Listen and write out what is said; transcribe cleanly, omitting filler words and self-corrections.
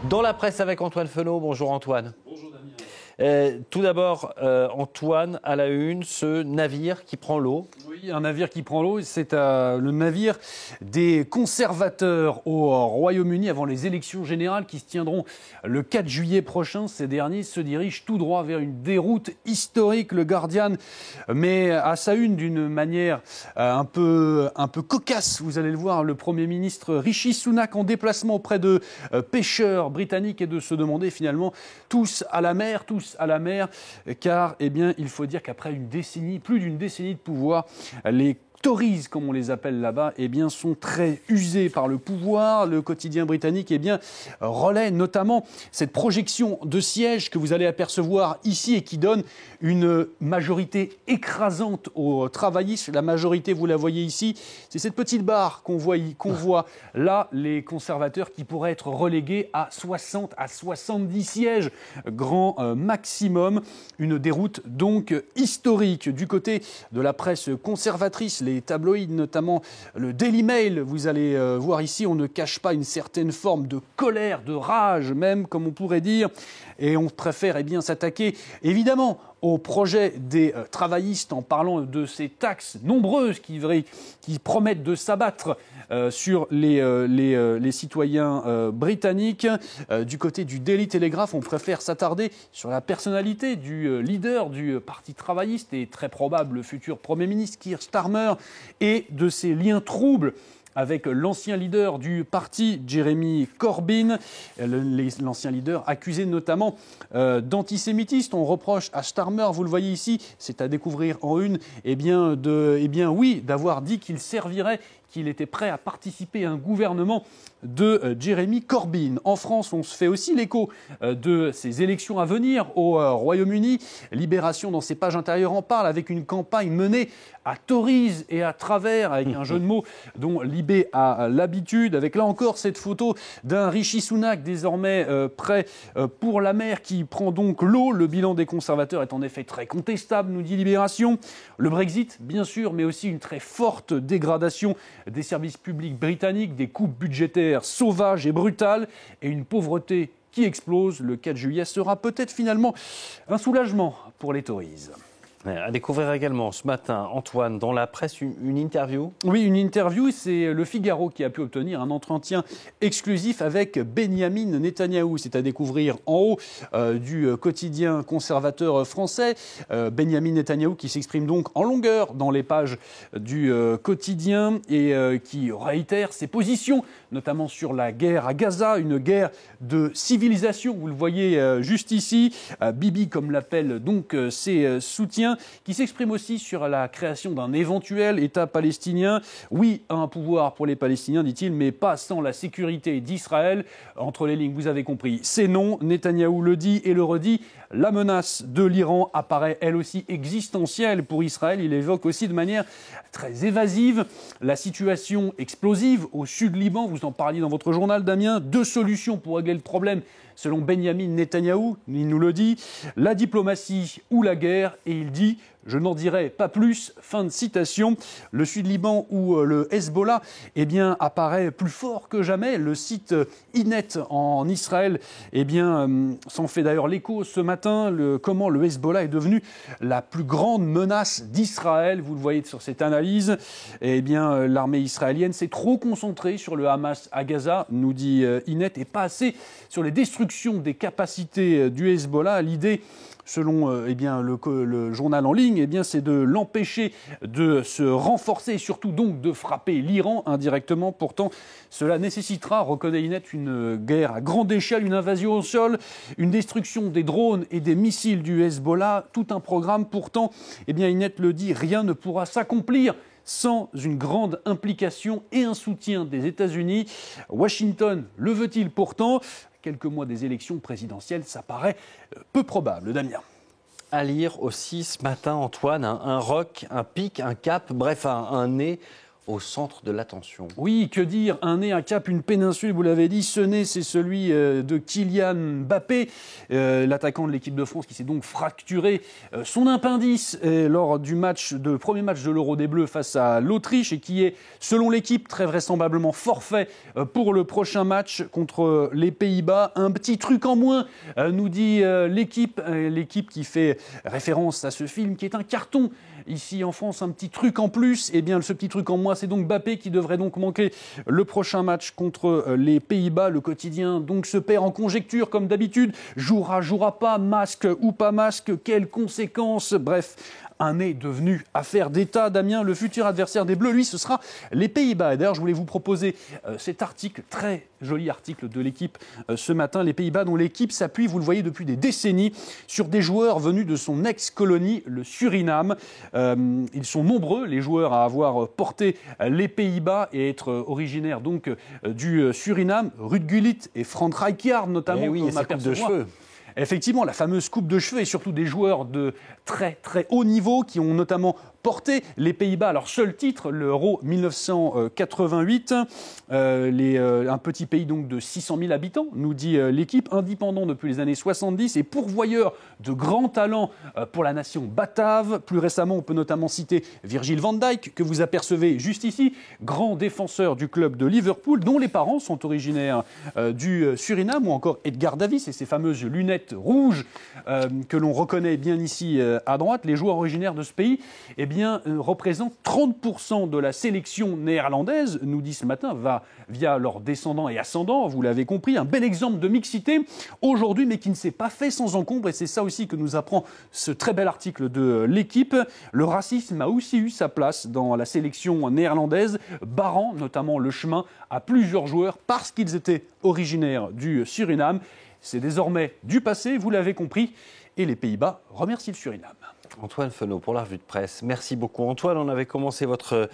Dans la presse avec Antoine Fenot. Bonjour Antoine. Bonjour Damien. Tout d'abord, Antoine, à la une, ce navire qui prend l'eau. Oui, un navire qui prend l'eau, c'est le navire des conservateurs au Royaume-Uni avant les élections générales qui se tiendront le 4 juillet prochain. Ces derniers se dirigent tout droit vers une déroute historique. Le Guardian met à sa une d'une manière un peu cocasse. Vous allez le voir, le Premier ministre Rishi Sunak en déplacement auprès de pêcheurs britanniques et de se demander finalement tous à la mer, car il faut dire qu'après plus d'une décennie de pouvoir, les Tories, comme on les appelle là-bas, sont très usés par le pouvoir. Le quotidien britannique relaie notamment cette projection de sièges que vous allez apercevoir ici et qui donne une majorité écrasante aux travaillistes. La majorité, vous la voyez ici, c'est cette petite barre qu'on voit là, les conservateurs qui pourraient être relégués à 60 à 70 sièges, grand maximum. Une déroute donc historique. Du côté de la presse conservatrice, les tabloïds, notamment le Daily Mail, vous allez voir ici, on ne cache pas une certaine forme de colère, de rage même, comme on pourrait dire, et on préfère s'attaquer évidemment au projet des travaillistes en parlant de ces taxes nombreuses qui promettent de s'abattre sur les citoyens britanniques. Du côté du Daily Telegraph, on préfère s'attarder sur la personnalité du leader du Parti travailliste et très probable futur Premier ministre Keir Starmer et de ses liens troubles avec l'ancien leader du parti, Jeremy Corbyn, l'ancien leader accusé notamment d'antisémitisme. On reproche à Starmer, vous le voyez ici, c'est à découvrir en une, d'avoir dit qu'il était prêt à participer à un gouvernement de Jeremy Corbyn. En France, on se fait aussi l'écho de ces élections à venir au Royaume-Uni. Libération, dans ses pages intérieures, en parle avec une campagne menée à Tories et à travers, avec un jeu de mots dont Libé a l'habitude, avec là encore cette photo d'un Rishi Sunak désormais prêt pour la mer qui prend donc l'eau. Le bilan des conservateurs est en effet très contestable, nous dit Libération. Le Brexit, bien sûr, mais aussi une très forte dégradation des services publics britanniques, des coupes budgétaires sauvages et brutales et une pauvreté qui explose. Le 4 juillet sera peut-être finalement un soulagement pour les Tories. À découvrir également ce matin, Antoine, dans la presse, une interview. Oui, une interview, c'est Le Figaro qui a pu obtenir un entretien exclusif avec Benyamin Netanyahou. C'est à découvrir en haut du quotidien conservateur français. Benyamin Netanyahou qui s'exprime donc en longueur dans les pages du quotidien et qui réitère ses positions, notamment sur la guerre à Gaza, une guerre de civilisation. Vous le voyez juste ici. Bibi, comme l'appellent donc ses soutiens, qui s'exprime aussi sur la création d'un éventuel État palestinien. Oui, un pouvoir pour les Palestiniens, dit-il, mais pas sans la sécurité d'Israël. Entre les lignes, vous avez compris, c'est non. Netanyahou le dit et le redit. La menace de l'Iran apparaît elle aussi existentielle pour Israël. Il évoque aussi de manière très évasive la situation explosive au sud Liban. Vous en parliez dans votre journal, Damien. 2 solutions pour régler le problème. Selon Benyamin Netanyahou, il nous le dit, la diplomatie ou la guerre, et il dit « je n'en dirai pas plus », fin de citation. Le Sud-Liban où le Hezbollah apparaît plus fort que jamais. Le site Inet en Israël s'en fait d'ailleurs l'écho ce matin, comment le Hezbollah est devenu la plus grande menace d'Israël. Vous le voyez sur cette analyse. L'armée israélienne s'est trop concentrée sur le Hamas à Gaza, nous dit Inet, et pas assez sur les destructions des capacités du Hezbollah. L'idée, selon le journal en ligne, c'est de l'empêcher de se renforcer et surtout donc de frapper l'Iran indirectement. Pourtant, cela nécessitera, reconnaît Inet, une guerre à grande échelle, une invasion au sol, une destruction des drones et des missiles du Hezbollah, tout un programme. Pourtant, Inet le dit, rien ne pourra s'accomplir sans une grande implication et un soutien des États-Unis. Washington le veut-il pourtant ? Quelques mois des élections présidentielles, ça paraît peu probable. Damien. À lire aussi ce matin, Antoine, un roc, un pic, un cap, bref, un nez au centre de l'attention. Oui, que dire, un nez, un cap, une péninsule, vous l'avez dit, ce nez c'est celui de Kylian Mbappé, l'attaquant de l'équipe de France qui s'est donc fracturé son appendice lors du premier match de l'Euro des Bleus face à l'Autriche et qui est, selon l'équipe, très vraisemblablement forfait pour le prochain match contre les Pays-Bas. Un petit truc en moins, nous dit l'équipe qui fait référence à ce film qui est un carton. Ici en France, un petit truc en plus, et bien ce petit truc en moins, c'est donc Mbappé qui devrait donc manquer le prochain match contre les Pays-Bas. Le quotidien donc se perd en conjecture comme d'habitude. Jouera pas, masque ou pas masque, quelles conséquences? Bref, un nez devenu affaire d'État. Damien, le futur adversaire des Bleus, lui, ce sera les Pays-Bas. Et d'ailleurs, je voulais vous proposer cet article, très joli article de l'équipe ce matin. Les Pays-Bas dont l'équipe s'appuie, vous le voyez depuis des décennies, sur des joueurs venus de son ex-colonie, le Suriname. Ils sont nombreux, les joueurs, à avoir porté les Pays-Bas et être originaires donc du Suriname. Ruud Gullit et Frank Rijkaard notamment. Et oui, et sa coupe de cheveux. Effectivement, la fameuse coupe de cheveux et surtout des joueurs de très très haut niveau qui ont notamment porté les Pays-Bas à leur seul titre, l'Euro 1988. Un petit pays donc de 600 000 habitants, nous dit l'équipe, indépendant depuis les années 70 et pourvoyeur de grands talents pour la nation batave. Plus récemment, on peut notamment citer Virgil van Dijk, que vous apercevez juste ici, grand défenseur du club de Liverpool, dont les parents sont originaires du Suriname, ou encore Edgar Davids et ses fameuses lunettes rouges que l'on reconnaît bien ici à droite. Les joueurs originaires de ce pays représentent 30% de la sélection néerlandaise, nous dit ce matin, via leurs descendants et ascendants, vous l'avez compris, un bel exemple de mixité aujourd'hui, mais qui ne s'est pas fait sans encombre, et c'est ça aussi que nous apprend ce très bel article de l'équipe. Le racisme a aussi eu sa place dans la sélection néerlandaise, barrant notamment le chemin à plusieurs joueurs parce qu'ils étaient originaires du Suriname. C'est désormais du passé, vous l'avez compris, et les Pays-Bas remercient le Suriname. Antoine Fenault pour la revue de presse. Merci beaucoup. Antoine, on avait commencé votre